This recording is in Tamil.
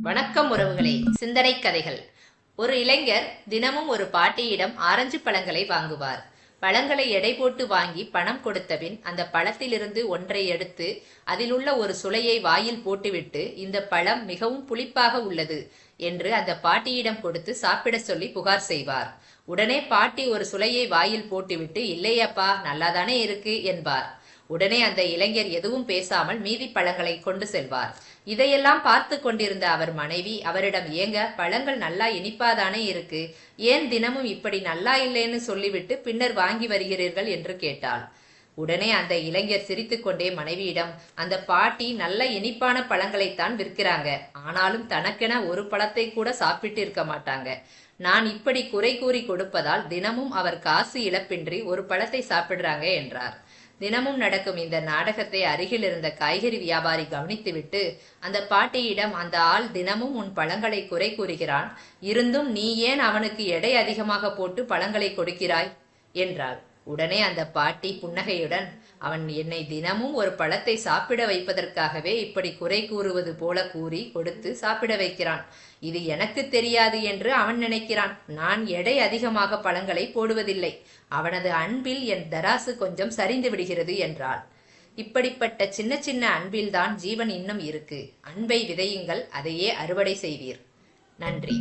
வணக்கம் உறவுகளே. சிந்தனை கதைகள். ஒரு இளைஞர் தினமும் ஒரு பாட்டியிடம் ஆரஞ்சு பழங்களை வாங்குவார். பழங்களை எடை போட்டு வாங்கி பணம் கொடுத்தபின் அந்த பழத்திலிருந்து ஒன்றை எடுத்து அதில் உள்ள ஒரு சுளையை வாயில் போட்டுவிட்டு, இந்த பழம் மிகவும் புளிப்பாக உள்ளது என்று அந்த பாட்டியிடம் கொடுத்து சாப்பிட சொல்லி புகார் செய்வார். உடனே பாட்டி ஒரு சுளையை வாயில் போட்டுவிட்டு, இல்லையப்பா, நல்லாதானே இருக்கு என்பார். உடனே அந்த இளைஞர் எதுவும் பேசாமல் மீதி பழங்களை கொண்டு செல்வார். இதையெல்லாம் பார்த்து கொண்டிருந்த அவர் மனைவி அவரிடம், ஏங்க, பழங்கள் நல்லா இனிப்பாதானே இருக்கு, ஏன் தினமும் இப்படி நல்லா இல்லைன்னு சொல்லிவிட்டு பின்னர் வாங்கி வருகிறீர்கள் என்று கேட்டாள். உடனே அந்த இளைஞர் சிரித்துக்கொண்டே மனைவியிடம், அந்த பாட்டி நல்ல இனிப்பான பழங்களைத்தான் விற்கிறாங்க, ஆனாலும் தனக்கென ஒரு பழத்தை கூட சாப்பிட்டு இருக்க மாட்டாங்க. நான் இப்படி குறை கூறி கொடுப்பதால் தினமும் அவர் காசு இழப்பின்றி ஒரு பழத்தை சாப்பிடுறாங்க என்றார். தினமும் நடக்கும் இந்த நாடகத்தை அருகில் இருந்த காய்கறி வியாபாரி கவனித்துவிட்டு அந்த பாட்டியிடம், அந்த ஆள் தினமும் உன் பழங்களை குறை கூறுகிறான், இருந்தும் நீ ஏன் அவனுக்கு எடை அதிகமாக போட்டு பழங்களை கொடுக்கிறாய் என்றாள். உடனே அந்த பாட்டி புன்னகையுடன், அவன் என்னை தினமும் ஒரு பழத்தை சாப்பிட வைப்பதற்காகவே இப்படி குறை கூறுவது போல கூறி கொடுத்து சாப்பிட வைக்கிறான். இது எனக்கு தெரியாது என்று அவன் நினைக்கிறான். நான் எடை அதிகமாக பழங்களை போடுவதில்லை. அவனது அன்பில் என் தராசு கொஞ்சம் சரிந்து விடுகிறது என்றாள். இப்படிப்பட்ட சின்ன சின்ன அன்பில்தான் ஜீவன் இன்னும் இருக்கு. அன்பை விதையுங்கள், அதையே அறுவடை செய்வீர். நன்றி.